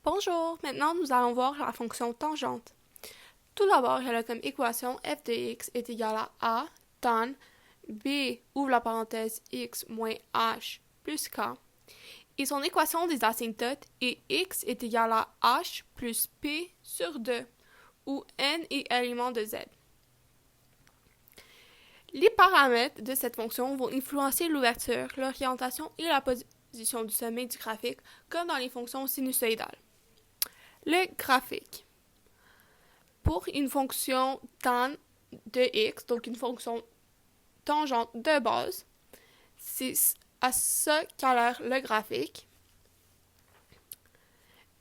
Bonjour, maintenant nous allons voir la fonction tangente. Tout d'abord, elle a comme équation f de x est égal à a tan b ouvre la parenthèse x moins h plus k. Et son équation des asymptotes est x est égal à h plus p sur 2, où n est élément de z. Les paramètres de cette fonction vont influencer l'ouverture, l'orientation et la position du sommet du graphique, comme dans les fonctions sinusoïdales. Le graphique. Pour une fonction tan de x, donc une fonction tangente de base, c'est à ça qu'a l'air le graphique.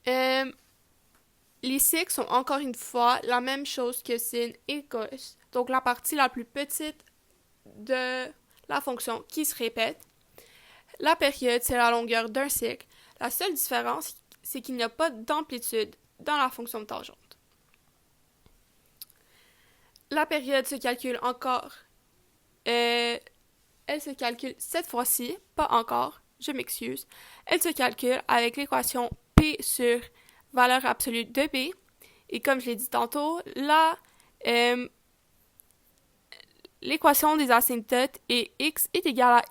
Les cycles sont encore une fois la même chose que sin et cos, donc la partie la plus petite de la fonction qui se répète. La période, c'est la longueur d'un cycle. La seule différence, c'est qu'il n'y a pas d'amplitude dans la fonction de tangente. La période se calcule encore. Elle se calcule cette fois-ci, pas encore, je m'excuse. Elle se calcule avec l'équation P sur valeur absolue de B. Et comme je l'ai dit tantôt, l'équation des asymptotes est x est égal à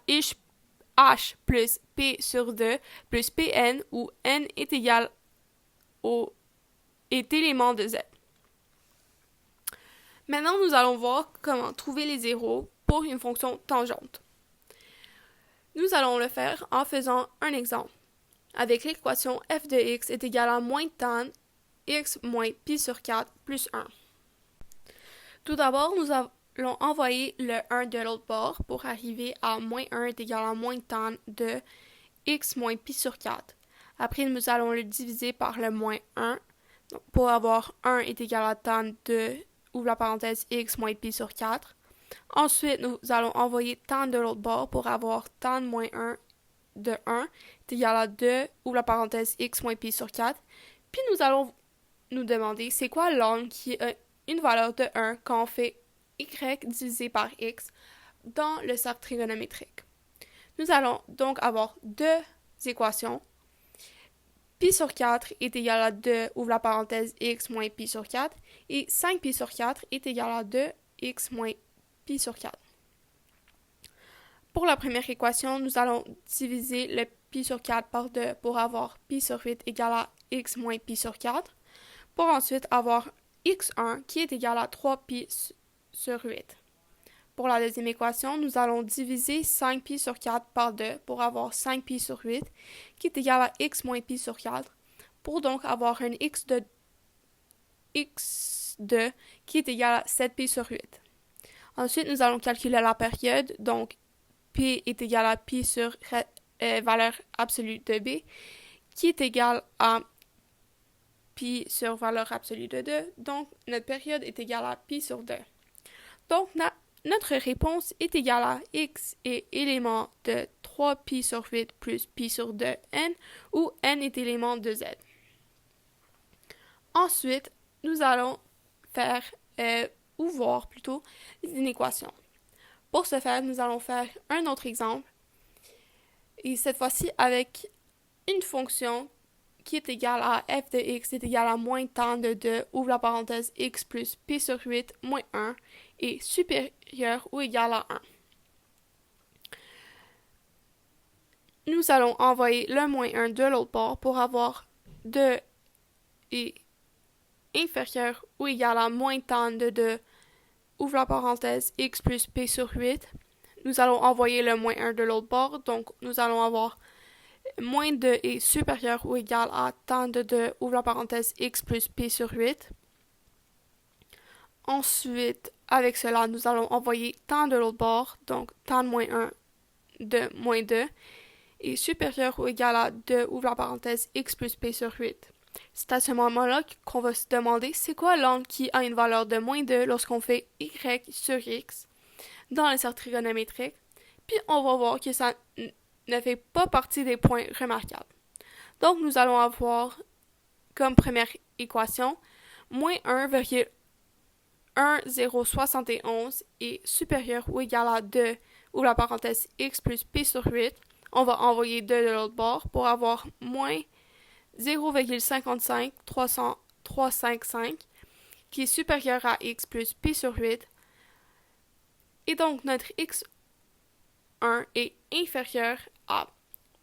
h plus p sur 2 plus pn, où n est égal est élément de z. Maintenant, nous allons voir comment trouver les zéros pour une fonction tangente. Nous allons le faire en faisant un exemple. Avec l'équation f de x est égal à moins tan x moins pi sur 4 plus 1. Tout d'abord, nous allons envoyer le 1 de l'autre bord pour arriver à moins 1 est égal à moins tan de x moins pi sur 4. Après, nous allons le diviser par le moins 1 pour avoir 1 est égal à tan de ouvre la parenthèse x moins pi sur 4. Ensuite, nous allons envoyer tan de l'autre bord pour avoir tan moins 1 de 1 est égal à 2 ouvre la parenthèse x moins pi sur 4. Puis nous allons nous demander c'est quoi l'angle qui a une valeur de 1 quand on fait y divisé par x dans le cercle trigonométrique. Nous allons donc avoir deux équations. Pi sur 4 est égal à 2, ouvre la parenthèse, x moins pi sur 4, et 5 pi sur 4 est égal à 2, x moins pi sur 4. Pour la première équation, nous allons diviser le pi sur 4 par 2 pour avoir pi sur 8 égal à x moins pi sur 4, pour ensuite avoir x1 qui est égal à 3 pi sur 8. Pour la deuxième équation, nous allons diviser 5 pi sur 4 par 2 pour avoir 5 pi sur 8, qui est égal à x moins pi sur 4, pour donc avoir un x2 qui est égal à 7 pi sur 8. Ensuite, nous allons calculer la période, donc p est égal à pi sur valeur absolue de b, qui est égal à pi sur valeur absolue de 2, donc notre période est égale à pi sur 2. Donc, notre réponse est égale à x est élément de 3 pi sur 8 plus pi sur 2 n, où n est élément de z. Ensuite, nous allons faire, ou voir plutôt, une équation. Pour ce faire, nous allons faire un autre exemple, et cette fois-ci avec une fonction qui est égale à f de x est égal à moins tan de 2, ouvre la parenthèse, x plus pi sur 8 moins 1, est supérieur ou égal à 1. Nous allons envoyer le moins 1 de l'autre bord pour avoir 2 est inférieur ou égal à moins tan de 2, ouvre la parenthèse, x plus p sur 8. Nous allons envoyer le moins 1 de l'autre bord, donc nous allons avoir moins 2 est supérieur ou égal à tan de 2, ouvre la parenthèse, x plus p sur 8. Ensuite, avec cela, nous allons envoyer tan de l'autre bord, donc tan moins 1 de moins 2, est supérieur ou égal à 2, ouvre la parenthèse, x plus p sur 8. C'est à ce moment-là qu'on va se demander c'est quoi l'angle qui a une valeur de moins 2 lorsqu'on fait y sur x dans le cercle trigonométrique. Puis on va voir que ça ne fait pas partie des points remarquables. Donc nous allons avoir comme première équation moins 1,1071 est supérieur ou égal à 2, ouvre la parenthèse, x plus p sur 8. On va envoyer 2 de l'autre bord pour avoir moins 0,55355 qui est supérieur à x plus p sur 8. Et donc notre x1 est inférieur à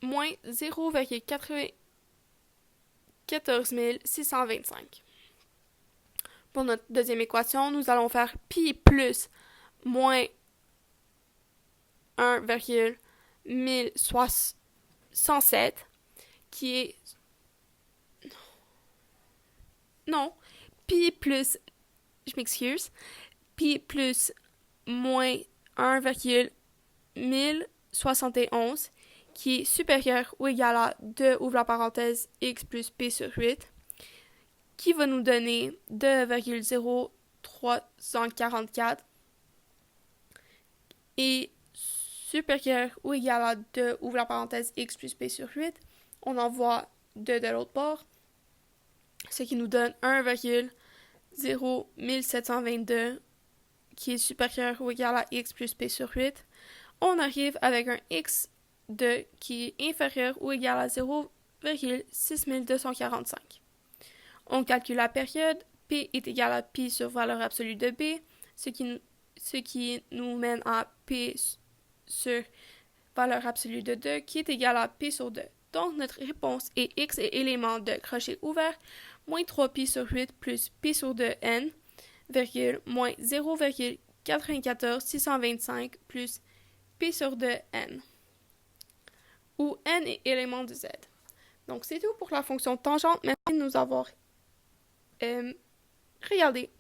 moins 0,14625. Pour notre deuxième équation, nous allons faire pi plus moins 1,1107 qui est... Non, pi plus... Je m'excuse. Pi plus moins 1,1071 qui est supérieur ou égal à 2 ouvre la parenthèse x plus p sur 8 qui va nous donner 2,0344 et supérieur ou égal à 2 ouvre la parenthèse x plus p sur 8. On envoie 2 de l'autre bord, ce qui nous donne 1,01722 qui est supérieur ou égal à x plus p sur 8. On arrive avec un x2 qui est inférieur ou égal à 0,6245. On calcule la période, P est égal à pi sur valeur absolue de B, ce qui nous mène à P sur valeur absolue de 2, qui est égal à P sur 2. Donc, notre réponse est X est élément de crochet ouvert, moins 3pi sur 8 plus pi sur 2 n, moins 0,94625 plus pi sur 2 n, où n est élément de z. Donc, c'est tout pour la fonction tangente. Merci de nous avoir regardé.